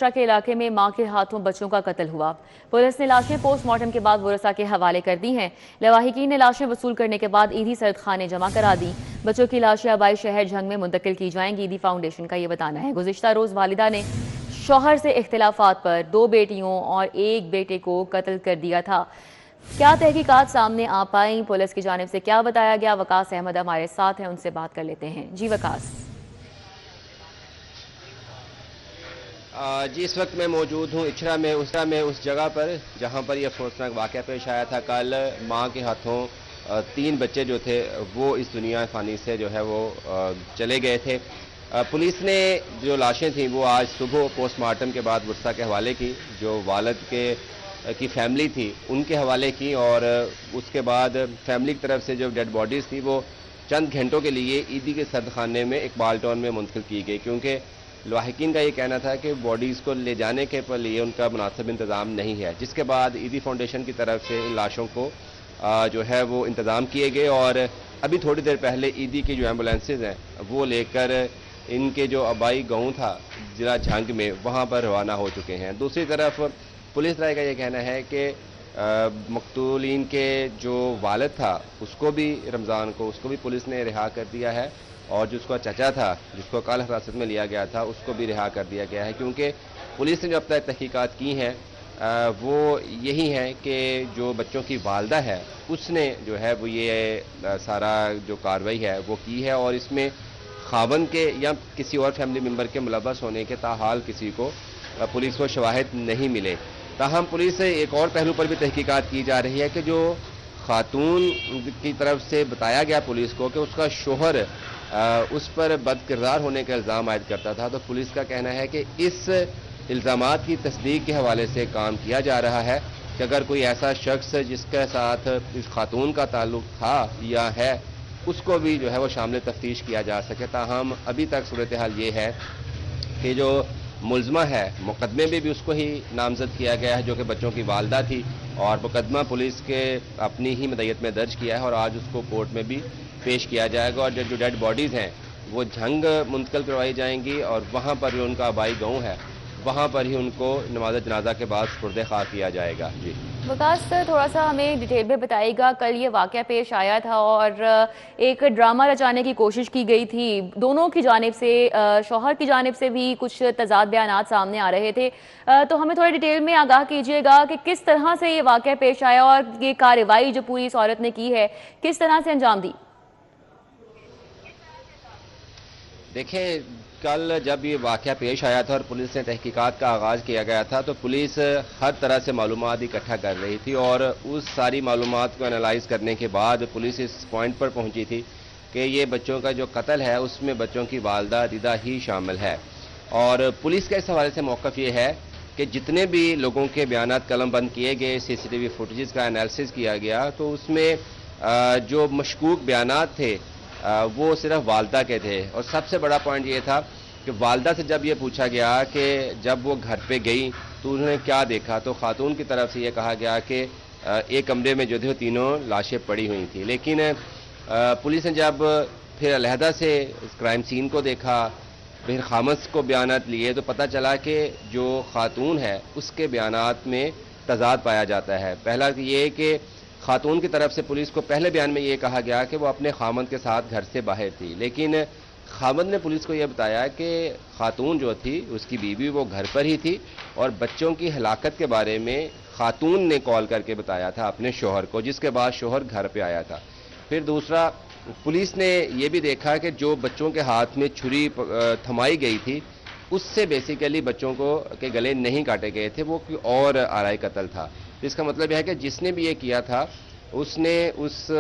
بشرا کے علاقے میں ماں کے ہاتھوں بچوں کا قتل ہوا۔ پولیس نے لاشیں پوسٹ مارٹم کے بعد ورثاء کے حوالے کر دی ہیں۔ لواحقین نے لاشیں وصول کرنے کے بعد عیدی سرد خانے جمع کرا دی۔ بچوں کی لاشیں آبائی شہر جھنگ میں منتقل کی جائیں گی، عیدی فاؤنڈیشن کا یہ بتانا ہے۔ گزشتہ روز والدہ نے شوہر سے اختلافات پر 2 بیٹیوں اور 1 بیٹے کو قتل کر دیا تھا۔ کیا تحقیقات سامنے آ پائیں، پولیس کی جانب سے کیا بتایا گیا؟ وقاص احمد ہمارے ساتھ ہیں، ان سے بات کر لیتے ہیں۔ جی وقاص۔ جی اس وقت میں موجود ہوں اچھرا میں اس جگہ پر جہاں پر یہ افسوسناک واقعہ پیش آیا تھا۔ کل ماں کے ہاتھوں 3 بچے جو تھے وہ اس دنیا فانی سے جو ہے وہ چلے گئے تھے۔ پولیس نے جو لاشیں تھیں وہ آج صبح پوسٹ مارٹم کے بعد ورثاء کے حوالے کی، جو والد کی فیملی تھی ان کے حوالے کی، اور اس کے بعد فیملی کی طرف سے جو ڈیڈ باڈیز تھی وہ چند گھنٹوں کے لیے عیدی کے سرد خانے میں اقبال ٹاؤن میں منتقل کی گئی، کیونکہ لواحقین کا یہ کہنا تھا کہ باڈیز کو لے جانے کے لیے ان کا مناسب انتظام نہیں ہے، جس کے بعد عیدی فاؤنڈیشن کی طرف سے ان لاشوں کو جو ہے وہ انتظام کیے گئے، اور ابھی تھوڑی دیر پہلے عیدی کی جو ایمبولینسز ہیں وہ لے کر ان کے جو آبائی گاؤں تھا ضلع جھنگ میں وہاں پر روانہ ہو چکے ہیں۔ دوسری طرف پولیس رائے کا یہ کہنا ہے کہ مقتولین کے جو والد تھا اس کو بھی رمضان کو پولیس نے رہا کر دیا ہے، اور جس کا چچا تھا جس کو کل حراست میں لیا گیا تھا اس کو بھی رہا کر دیا گیا ہے، کیونکہ پولیس نے جو اب تک تحقیقات کی ہیں وہ یہی ہیں کہ جو بچوں کی والدہ ہے اس نے جو ہے وہ یہ سارا جو کارروائی ہے وہ کی ہے، اور اس میں خاوند کے یا کسی اور فیملی ممبر کے ملوث ہونے کے تاحال کسی کو پولیس کو شواہد نہیں ملے۔ تاہم پولیس سے ایک اور پہلو پر بھی تحقیقات کی جا رہی ہے کہ جو خاتون کی طرف سے بتایا گیا پولیس کو کہ اس کا شوہر اس پر بد کردار ہونے کا الزام عائد کرتا تھا، تو پولیس کا کہنا ہے کہ اس الزامات کی تصدیق کے حوالے سے کام کیا جا رہا ہے کہ اگر کوئی ایسا شخص جس کے ساتھ اس خاتون کا تعلق تھا یا ہے اس کو بھی جو ہے وہ شامل تفتیش کیا جا سکے۔ تاہم ابھی تک صورتحال یہ ہے کہ جو ملزمہ ہے مقدمے میں بھی اس کو ہی نامزد کیا گیا ہے جو کہ بچوں کی والدہ تھی، اور مقدمہ پولیس کے اپنی ہی مدعیت میں درج کیا ہے، اور آج اس کو کورٹ میں بھی پیش کیا جائے گا، اور جو ڈیڈ باڈیز ہیں وہ جھنگ منتقل کروائی جائیں گی، اور وہاں پر جو ان کا آبائی گاؤں ہے وہاں پر ہی ان کو نماز جنازہ کے بعد سپرد خاک کیا جائے گا۔ جی وقاص تھوڑا سا ہمیں ڈیٹیل میں بتائے گا، کل یہ واقعہ پیش آیا تھا اور ایک ڈرامہ رچانے کی کوشش کی گئی تھی دونوں کی جانب سے، شوہر کی جانب سے بھی کچھ تضاد بیانات سامنے آ رہے تھے، تو ہمیں تھوڑے ڈیٹیل میں آگاہ کیجیے گا کہ کس طرح سے یہ واقعہ پیش آیا اور یہ کارروائی جو پوری اس عورت نے کی ہے کس طرح سے انجام دی؟ دیکھیں کل جب یہ واقعہ پیش آیا تھا اور پولیس نے تحقیقات کا آغاز کیا گیا تھا تو پولیس ہر طرح سے معلومات اکٹھا کر رہی تھی، اور اس ساری معلومات کو انالائز کرنے کے بعد پولیس اس پوائنٹ پر پہنچی تھی کہ یہ بچوں کا جو قتل ہے اس میں بچوں کی والدہ ردا ہی شامل ہے، اور پولیس کا اس حوالے سے موقف یہ ہے کہ جتنے بھی لوگوں کے بیانات قلم بند کیے گئے، سی سی ٹی وی فوٹیجز کا انالیسس کیا گیا تو اس میں جو مشکوک بیانات تھے وہ صرف والدہ کے تھے، اور سب سے بڑا پوائنٹ یہ تھا کہ والدہ سے جب یہ پوچھا گیا کہ جب وہ گھر پہ گئی تو انہوں نے کیا دیکھا، تو خاتون کی طرف سے یہ کہا گیا کہ ایک کمرے میں جو تھے تینوں لاشیں پڑی ہوئی تھیں، لیکن پولیس نے جب پھر علیحدہ سے کرائم سین کو دیکھا، پھر خامس کو بیانات لیے تو پتہ چلا کہ جو خاتون ہے اس کے بیانات میں تضاد پایا جاتا ہے۔ پہلا یہ کہ خاتون کی طرف سے پولیس کو پہلے بیان میں یہ کہا گیا کہ وہ اپنے خامند کے ساتھ گھر سے باہر تھی، لیکن خامند نے پولیس کو یہ بتایا کہ خاتون جو تھی اس کی بیوی وہ گھر پر ہی تھی، اور بچوں کی ہلاکت کے بارے میں خاتون نے کال کر کے بتایا تھا اپنے شوہر کو، جس کے بعد شوہر گھر پہ آیا تھا۔ پھر دوسرا پولیس نے یہ بھی دیکھا کہ جو بچوں کے ہاتھ میں چھری تھمائی گئی تھی اس سے بیسیکلی بچوں کو کے گلے نہیں کاٹے گئے تھے، وہ کوئی اور آرائی قتل تھا۔ اس کا مطلب یہ ہے کہ جس نے بھی یہ کیا تھا اس نے اس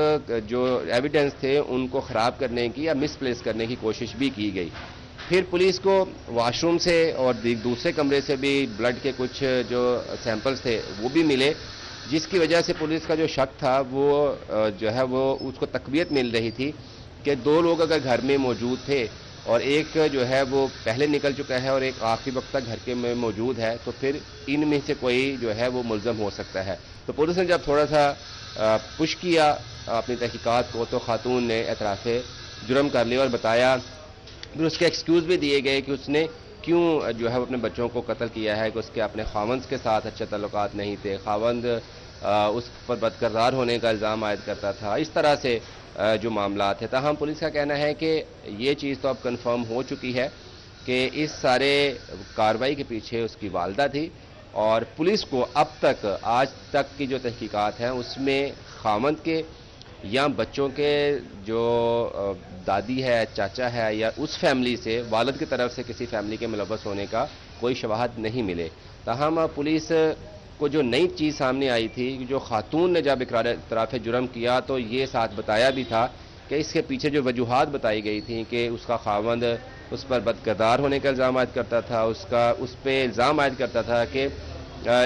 جو ایویڈنس تھے ان کو خراب کرنے کی یا مس پلیس کرنے کی کوشش بھی کی گئی۔ پھر پولیس کو واش روم سے اور دوسرے کمرے سے بھی بلڈ کے کچھ جو سیمپلز تھے وہ بھی ملے، جس کی وجہ سے پولیس کا جو شک تھا وہ جو ہے وہ اس کو تقویت مل رہی تھی کہ 2 لوگ اگر گھر میں موجود تھے اور ایک جو ہے وہ پہلے نکل چکا ہے اور ایک آخری وقت تک گھر کے میں موجود ہے، تو پھر ان میں سے کوئی جو ہے وہ ملزم ہو سکتا ہے۔ تو پولیس نے جب تھوڑا سا پش کیا اپنی تحقیقات کو تو خاتون نے اعتراف جرم کر لیا اور بتایا، پھر اس کے ایکسکیوز بھی دیے گئے کہ اس نے کیوں جو ہے وہ اپنے بچوں کو قتل کیا ہے کہ اس کے اپنے خاوند کے ساتھ اچھے تعلقات نہیں تھے، خاوند اس پر بدکردار ہونے کا الزام عائد کرتا تھا، اس طرح سے جو معاملات ہیں۔ تاہم پولیس کا کہنا ہے کہ یہ چیز تو اب کنفرم ہو چکی ہے کہ اس سارے کارروائی کے پیچھے اس کی والدہ تھی، اور پولیس کو اب تک آج تک کی جو تحقیقات ہیں اس میں خاوند کے یا بچوں کے جو دادی ہے، چاچا ہے، یا اس فیملی سے والد کی طرف سے کسی فیملی کے ملوث ہونے کا کوئی شواہد نہیں ملے۔ تاہم پولیس کو جو نئی چیز سامنے آئی تھی، جو خاتون نے جب اقرار اعتراف جرم کیا تو یہ ساتھ بتایا بھی تھا کہ اس کے پیچھے جو وجوہات بتائی گئی تھیں کہ اس کا خاوند اس پر بدکردار ہونے کا الزام عائد کرتا تھا، اس پہ الزام عائد کرتا تھا کہ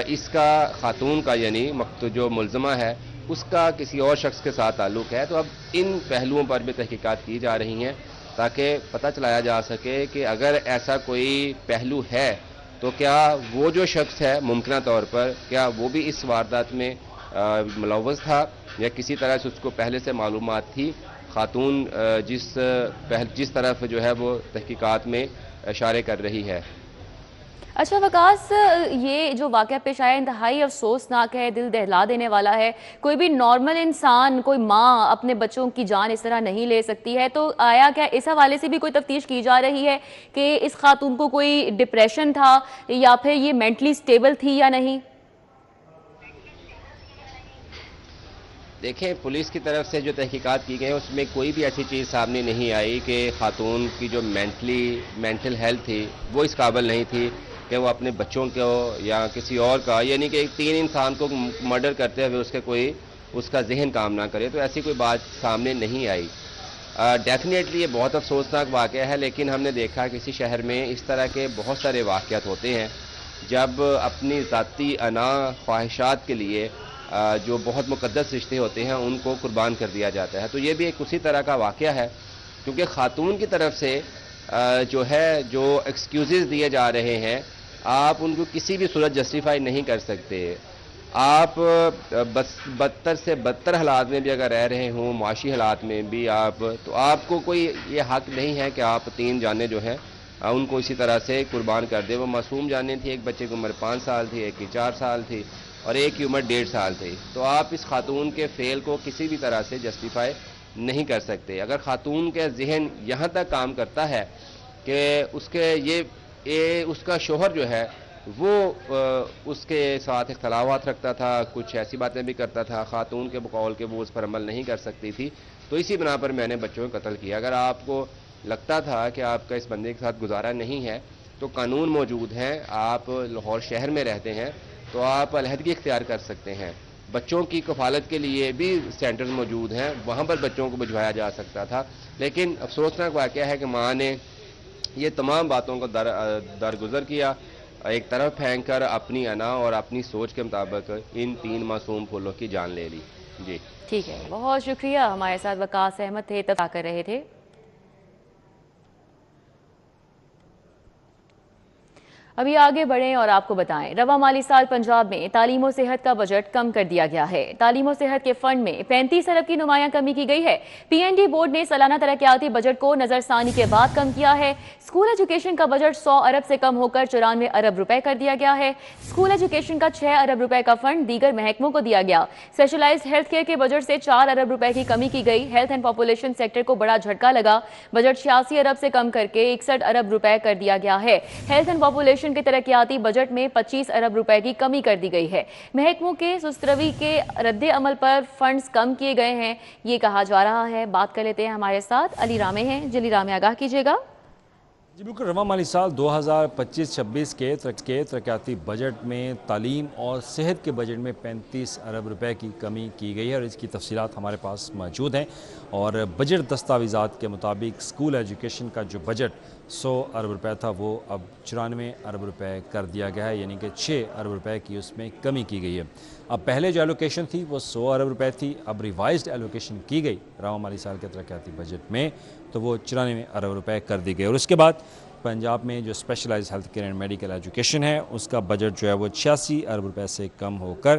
اس کا خاتون کا یعنی جو ملزمہ ہے اس کا کسی اور شخص کے ساتھ تعلق ہے۔ تو اب ان پہلوؤں پر بھی تحقیقات کی جا رہی ہیں تاکہ پتہ چلایا جا سکے کہ اگر ایسا کوئی پہلو ہے تو کیا وہ جو شخص ہے ممکنہ طور پر کیا وہ بھی اس واردات میں ملوث تھا، یا کسی طرح سے اس کو پہلے سے معلومات تھی۔ خاتون جس طرف جو ہے وہ تحقیقات میں اشارے کر رہی ہے۔ اچھا وقاص، یہ جو واقعہ پیش آیا انتہائی افسوسناک ہے، دل دہلا دینے والا ہے۔ کوئی بھی نارمل انسان، کوئی ماں اپنے بچوں کی جان اس طرح نہیں لے سکتی ہے، تو آیا کیا اس حوالے سے بھی کوئی تفتیش کی جا رہی ہے کہ اس خاتون کو کوئی ڈپریشن تھا یا پھر یہ مینٹلی سٹیبل تھی یا نہیں؟ دیکھیں، پولیس کی طرف سے جو تحقیقات کی گئی اس میں کوئی بھی ایسی چیز سامنے نہیں آئی کہ خاتون کی جو مینٹل ہیلتھ تھی وہ اس قابل نہیں تھی کہ وہ اپنے بچوں کو یا کسی اور کا، یعنی کہ 3 انسان کو مرڈر کرتے ہوئے اس کا ذہن کام نہ کرے، تو ایسی کوئی بات سامنے نہیں آئی۔ ڈیفینیٹلی یہ بہت افسوسناک واقعہ ہے، لیکن ہم نے دیکھا کہ اسی شہر میں اس طرح کے بہت سارے واقعات ہوتے ہیں جب اپنی ذاتی انا خواہشات کے لیے جو بہت مقدس رشتے ہوتے ہیں ان کو قربان کر دیا جاتا ہے۔ تو یہ بھی ایک اسی طرح کا واقعہ ہے، کیونکہ خاتون کی طرف سے جو ایکسکیوزز دیے جا رہے ہیں آپ ان کو کسی بھی صورت جسٹیفائی نہیں کر سکتے۔ آپ بدتر سے بدتر حالات میں بھی اگر رہ رہے ہوں، معاشی حالات میں بھی تو آپ کو کوئی یہ حق نہیں ہے کہ آپ 3 جانیں جو ہیں ان کو اسی طرح سے قربان کر دے۔ وہ معصوم جانیں تھی، ایک بچے کی عمر 5 سال تھی، ایک کی 4 سال تھی اور ایک کی عمر 1.5 سال تھی۔ تو آپ اس خاتون کے فعل کو کسی بھی طرح سے جسٹیفائی نہیں کر سکتے۔ اگر خاتون کے ذہن یہاں تک کام کرتا ہے کہ اس کا شوہر جو ہے وہ اس کے ساتھ اختلافات رکھتا تھا، کچھ ایسی باتیں بھی کرتا تھا، خاتون کے بقول کے وہ اس پر عمل نہیں کر سکتی تھی، تو اسی بنا پر میں نے بچوں کو قتل کیا۔ اگر آپ کو لگتا تھا کہ آپ کا اس بندے کے ساتھ گزارا نہیں ہے تو قانون موجود ہے، آپ لاہور شہر میں رہتے ہیں تو آپ علیحدگی اختیار کر سکتے ہیں۔ بچوں کی کفالت کے لیے بھی سینٹرز موجود ہیں، وہاں پر بچوں کو بھجوایا جا سکتا تھا، لیکن افسوسناک واقعہ ہے کہ ماں نے یہ تمام باتوں کو درگزر کیا، ایک طرف پھینک کر اپنی انا اور اپنی سوچ کے مطابق ان 3 معصوم پھولوں کی جان لے لی۔ جی ٹھیک ہے، بہت شکریہ۔ ہمارے ساتھ وقاص احمد تھے، تبصرہ کر رہے تھے۔ ابھی آگے بڑھیں اور آپ کو بتائیں، رواں مالی سال پنجاب میں تعلیم و صحت کا بجٹ کم کر دیا گیا ہے۔ تعلیم و صحت کے فنڈ میں 35 ارب کی نمایاں کمی کی گئی ہے۔ پی این ڈی بورڈ نے سالانہ ترقیاتی بجٹ کو نظر ثانی کے بعد کم کیا ہے۔ اسکول ایجوکیشن کا بجٹ 100 ارب سے کم ہو کر 94 ارب روپے کر دیا گیا ہے۔ اسکول ایجوکیشن کا 6 ارب روپے کا فنڈ دیگر محکموں کو دیا گیا۔ اسپیشلائزڈ ہیلتھ کیئر کے بجٹ سے 4 ارب روپے کی کمی کی گئی۔ ہیلتھ اینڈ پاپولیشن سیکٹر کو بڑا جھٹکا لگا، بجٹ 86 ارب سے کم کر کے 61 ارب روپے کر دیا گیا ہے۔ ہیلتھ اینڈ پاپولیشن کے ترقیاتی بجٹ میں 25 ارب روپے کی کمی کر دی گئی ہے۔ محکموں کے سست روی کے رد عمل پر فنڈز کم کیے گئے ہیں، یہ کہا جا رہا ہے۔ بات کر لیتے ہیں، ہمارے ساتھ علی رامے ہیں۔ جلی رامے، آگاہ کیجیے گا۔ جی بالکل، رواں مالی سال 2025-26 کے ترقیاتی بجٹ میں تعلیم اور صحت کے بجٹ میں 35 ارب روپے کی کمی کی گئی ہے، اور اس کی تفصیلات ہمارے پاس موجود ہیں۔ اور بجٹ دستاویزات کے مطابق اسکول ایجوکیشن کا جو بجٹ 100 ارب روپے تھا وہ اب 94 ارب روپے کر دیا گیا ہے، یعنی کہ 6 ارب روپے کی اس میں کمی کی گئی ہے۔ اب پہلے جو ایلوکیشن تھی وہ 100 ارب روپے تھی، اب ریوائزڈ ایلوکیشن کی گئی رواں مالی سال کے ترقیاتی بجٹ میں تو وہ 94 ارب روپے کر دی گئی۔ اور اس کے بعد پنجاب میں جو specialized health care and medical education ہے اس کا بجٹ جو ہے وہ 86 ارب روپے سے کم ہو کر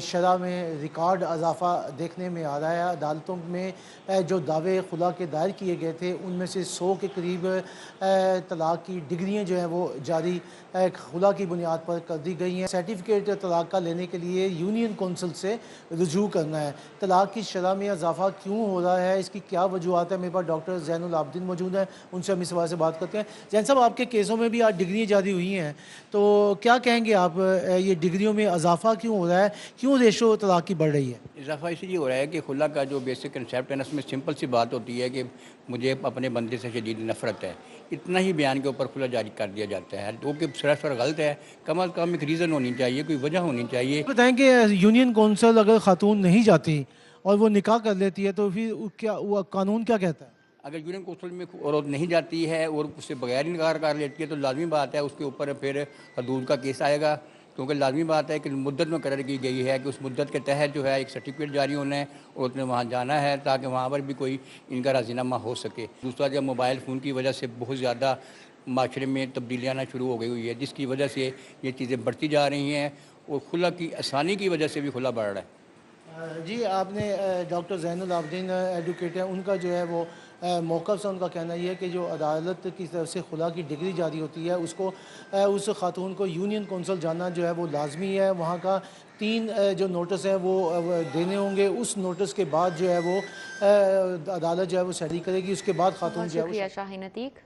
شرح میں ریکارڈ اضافہ دیکھنے میں آ رہا ہے۔ عدالتوں میں جو دعوے خلا کے دائر کیے گئے تھے ان میں سے 100 کے قریب طلاق کی ڈگریاں جو ہیں وہ جاری خلا کی بنیاد پر کر دی گئی ہیں۔ سرٹیفکیٹ طلاق کا لینے کے لیے یونین کونسل سے رجوع کرنا ہے۔ طلاق کی شرح میں اضافہ کیوں ہو رہا ہے، اس کی کیا وجوہات ہے؟ میرے پاس ڈاکٹر زین العابدین موجود ہیں، ان سے ہم اس سوال سے بات کرتے ہیں۔ زین صاحب، آپ کے کیسوں میں بھی آج ڈگریاں جاری ہوئی ہیں، تو کیا کہیں گے آپ، یہ ڈگریوں میں اضافہ کیوں ہو رہا ہے، کیوں ریشو طلاق کی بڑھ رہی ہے؟ اضافہ اس لیے ہو رہا ہے کہ خلا کا جو بیسک کنسیپٹ ہے نا، اس میں سمپل سی بات ہوتی ہے کہ مجھے اپنے بندے سے شدید نفرت ہے، اتنا ہی بیان کے اوپر خلا جاری کر دیا جاتا ہے، جو کہ سراسر غلط ہے۔ کم از کم ایک ریزن ہونی چاہیے، کوئی وجہ ہونی چاہیے۔ بتائیں کہ یونین کونسل اگر خاتون نہیں جاتی اور وہ نکاح کر لیتی ہے تو پھر کیا قانون کیا کہتا ہے؟ اگر یونین کونسل میں عورت نہیں جاتی ہے اور اس سے بغیر انکار کر لیتی ہے تو لازمی بات ہے اس کے اوپر پھر حدود کا کیس آئے گا، کیونکہ لازمی بات ہے کہ مدت مقرر کی گئی ہے کہ اس مدت کے تحت جو ہے ایک سرٹیفکیٹ جاری ہونا ہے اور اس نے وہاں جانا ہے تاکہ وہاں پر بھی کوئی ان کا راضینامہ ہو سکے۔ دوسرا، جب موبائل فون کی وجہ سے بہت زیادہ معاشرے میں تبدیلی آنا شروع ہو گئی ہوئی ہے، جس کی وجہ سے یہ چیزیں بڑھتی جا رہی ہیں اور خلا کی آسانی کی وجہ سے بھی خلا بڑھ رہا ہے۔ جی، آپ نے ڈاکٹر زین العابدین ایڈوکیٹ ہیں، ان کا جو ہے وہ موقف سے ان کا کہنا یہ ہے کہ جو عدالت کی طرف سے خلا کی ڈگری جاری ہوتی ہے اس خاتون کو یونین کونسل جانا جو ہے وہ لازمی ہے، وہاں کا 3 جو نوٹس ہیں وہ دینے ہوں گے، اس نوٹس کے بعد جو ہے وہ عدالت جو ہے وہ صحیح کرے گی، اس کے بعد خاتون جو ہے وہ شکریہ شاہین عتیق۔